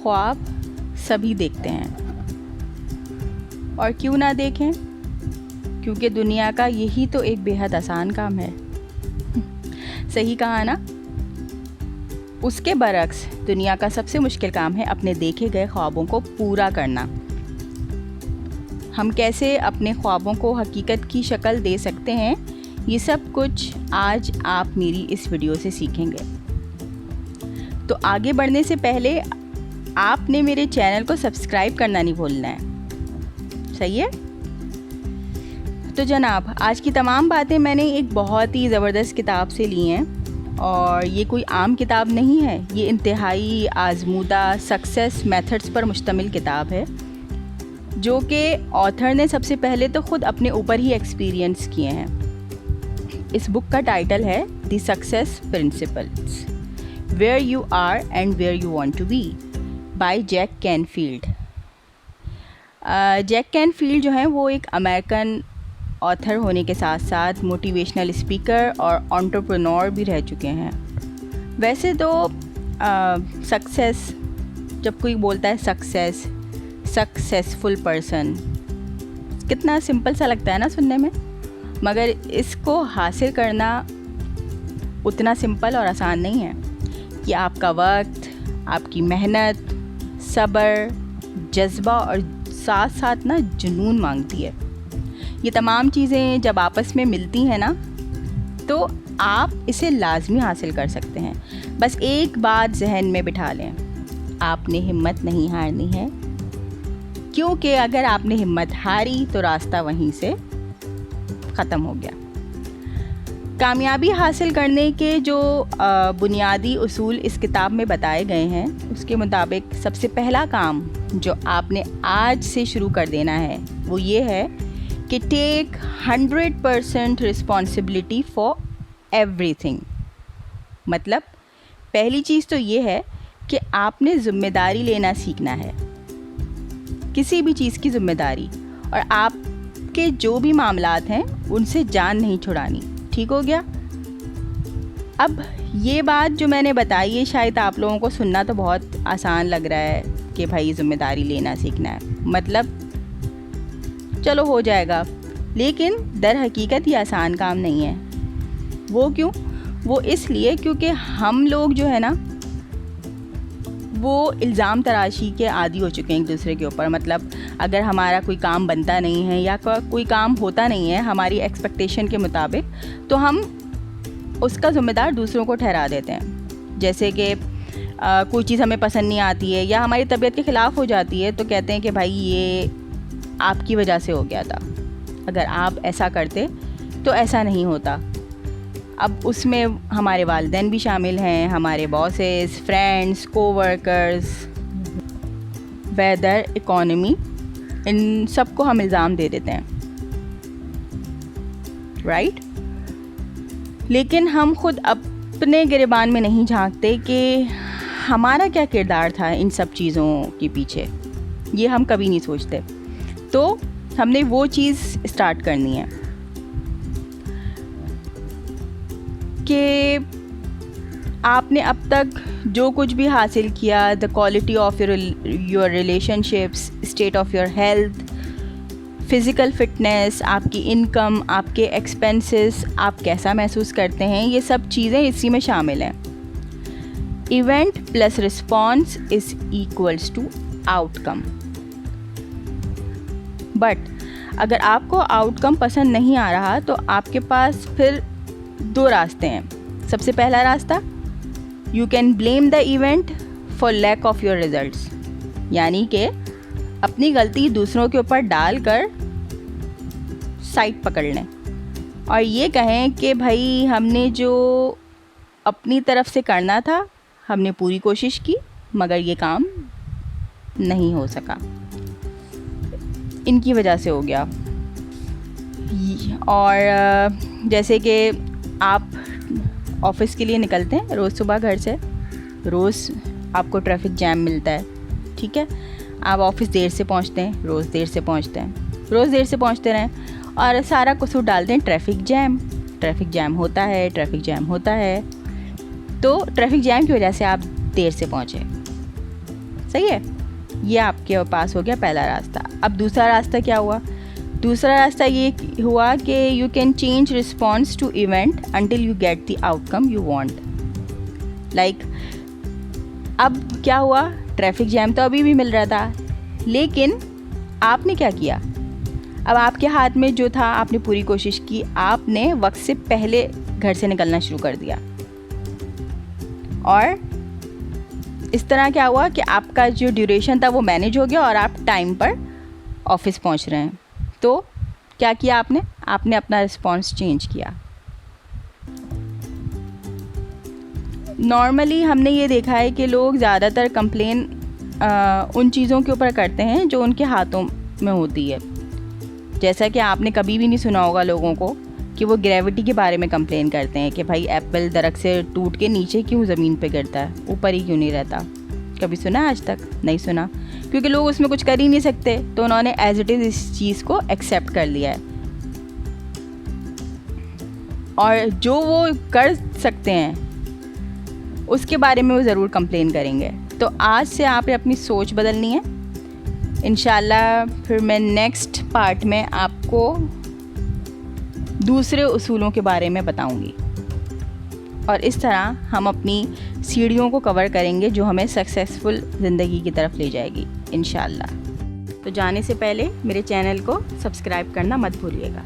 ख्वाब सभी देखते हैं, और क्यों ना देखें, क्योंकि दुनिया का यही तो एक बेहद आसान काम है। सही कहा ना? उसके बरक्स दुनिया का सबसे मुश्किल काम है अपने देखे गए ख्वाबों को पूरा करना। हम कैसे अपने ख्वाबों को हकीकत की शक्ल दे सकते हैं, ये सब कुछ आज आप मेरी इस वीडियो से सीखेंगे। तो आगे बढ़ने से पहले आपने मेरे चैनल को सब्सक्राइब करना नहीं भूलना है, सही है? तो जनाब, आज की तमाम बातें मैंने एक बहुत ही ज़बरदस्त किताब से ली हैं, और ये कोई आम किताब नहीं है। ये इंतहाई आजमूदा सक्सेस मेथड्स पर मुश्तमिल किताब है, जो कि ऑथर ने सबसे पहले तो ख़ुद अपने ऊपर ही एक्सपीरियंस किए हैं। इस बुक का टाइटल है the success principles, where you are and where you want to be, by Jack Canfield. Jack Canfield जो हैं वो एक अमेरिकन ऑथर होने के साथ साथ मोटिवेशनल स्पीकर और एंटरप्रेन्योर भी रह चुके हैं। वैसे तो सक्सेस, जब कोई बोलता है सक्सेसफुल पर्सन, कितना सिंपल सा लगता है ना सुनने में, मगर इसको हासिल करना उतना सिंपल और आसान नहीं है। कि आपका वक्त, आपकी मेहनत, सब्र, जज्बा और साथ साथ ना जुनून मांगती है। ये तमाम चीज़ें जब आपस में मिलती हैं ना, तो आप इसे लाजमी हासिल कर सकते हैं। बस एक बात जहन में बिठा लें, आपने हिम्मत नहीं हारनी है, क्योंकि अगर आपने हिम्मत हारी तो रास्ता वहीं से ख़त्म हो गया। कामयाबी हासिल करने के जो बुनियादी उसूल इस किताब में बताए गए हैं, उसके मुताबिक सबसे पहला काम जो आपने आज से शुरू कर देना है वो ये है कि टेक 100% रिस्पॉन्सिबिलिटी फॉर एवरीथिंग। मतलब पहली चीज़ तो ये है कि आपने ज़िम्मेदारी लेना सीखना है, किसी भी चीज़ की ज़िम्मेदारी, और आपके जो भी मामलात हैं उनसे जान नहीं छुड़ानी। ठीक हो गया? अब ये बात जो मैंने बताई है, शायद आप लोगों को सुनना तो बहुत आसान लग रहा है कि भाई ज़िम्मेदारी लेना सीखना है, मतलब चलो हो जाएगा, लेकिन दर हकीकत ये आसान काम नहीं है। वो क्यों? वो इसलिए क्योंकि हम लोग जो है ना, वो इल्ज़ाम तराशी के आदी हो चुके हैं एक दूसरे के ऊपर। मतलब अगर हमारा कोई काम बनता नहीं है या कोई काम होता नहीं है हमारी एक्सपेक्टेशन के मुताबिक, तो हम उसका ज़िम्मेदार दूसरों को ठहरा देते हैं। जैसे कि कोई चीज़ हमें पसंद नहीं आती है या हमारी तबीयत के ख़िलाफ़ हो जाती है, तो कहते हैं कि भाई ये आपकी वजह से हो गया था, अगर आप ऐसा करते तो ऐसा नहीं होता। अब उसमें हमारे वालिदैन भी शामिल हैं, हमारे bosses, friends, coworkers, weather, economy, इन सबको हम इल्ज़ाम दे देते हैं, राइट? लेकिन हम खुद अपने गिरबान में नहीं झांकते कि हमारा क्या किरदार था इन सब चीज़ों के पीछे। ये हम कभी नहीं सोचते। तो हमने वो चीज़ स्टार्ट करनी है कि आपने अब तक जो कुछ भी हासिल किया, the quality of your relationships, state of your health, physical fitness, आपकी इनकम, आपके एक्सपेंसेस, आप कैसा महसूस करते हैं, ये सब चीज़ें इसी में शामिल हैं। Event plus response is equals to outcome. But अगर आपको आउटकम पसंद नहीं आ रहा तो आपके पास फिर दो रास्ते हैं। सबसे पहला रास्ता, you can blame the event for lack of your results, यानी कि अपनी गलती दूसरों के ऊपर डालकर साइड पकड़ लें और ये कहें कि भाई हमने जो अपनी तरफ से करना था हमने पूरी कोशिश की, मगर ये काम नहीं हो सका, इनकी वजह से हो गया। और जैसे कि आप ऑफ़िस के लिए निकलते हैं रोज़ सुबह घर से, रोज़ आपको ट्रैफिक जैम मिलता है, ठीक है, आप ऑफ़िस देर से पहुंचते हैं, रोज़ देर से पहुंचते हैं, रोज़ देर से पहुंचते रहें और सारा कसूर डालते हैं ट्रैफिक जैम। ट्रैफिक जैम होता है, ट्रैफिक जैम होता है, तो ट्रैफिक जैम की वजह से आप देर से पहुँचे, सही है, ये आपके पास हो गया पहला रास्ता। अब दूसरा रास्ता क्या हुआ? दूसरा रास्ता ये हुआ कि you can change response to event until you get the outcome you want. Like अब क्या हुआ, ट्रैफिक जैम तो अभी भी मिल रहा था, लेकिन आपने क्या किया? अब आपके हाथ में जो था, आपने पूरी कोशिश की, आपने वक्त से पहले घर से निकलना शुरू कर दिया, और इस तरह क्या हुआ कि आपका जो ड्यूरेशन था वो मैनेज हो गया और आप टाइम पर ऑफिस पहुंच रहे हैं। तो क्या किया आपने? आपने अपना रिस्पॉन्स चेंज किया। नॉर्मली हमने ये देखा है कि लोग ज़्यादातर कंप्लेन उन चीज़ों के ऊपर करते हैं जो उनके हाथों में होती है। जैसा कि आपने कभी भी नहीं सुना होगा लोगों को कि वो ग्रेविटी के बारे में कंप्लेन करते हैं कि भाई एप्पल दरख्त से टूट के नीचे क्यों ज़मीन पे गिरता है, ऊपर ही क्यों नहीं रहता। कभी सुना? आज तक नहीं सुना, क्योंकि लोग उसमें कुछ कर ही नहीं सकते, तो उन्होंने एज इट इज़ इस चीज़ को एक्सेप्ट कर लिया है। और जो वो कर सकते हैं उसके बारे में वो ज़रूर कंप्लेन करेंगे। तो आज से आपने अपनी सोच बदलनी है। इंशाल्लाह फिर मैं नेक्स्ट पार्ट में आपको दूसरे उसूलों के बारे में बताऊंगी, और इस तरह हम अपनी सीढ़ियों को कवर करेंगे जो हमें सक्सेसफुल ज़िंदगी की तरफ ले जाएगी इंशाल्लाह। तो जाने से पहले मेरे चैनल को सब्सक्राइब करना मत भूलिएगा।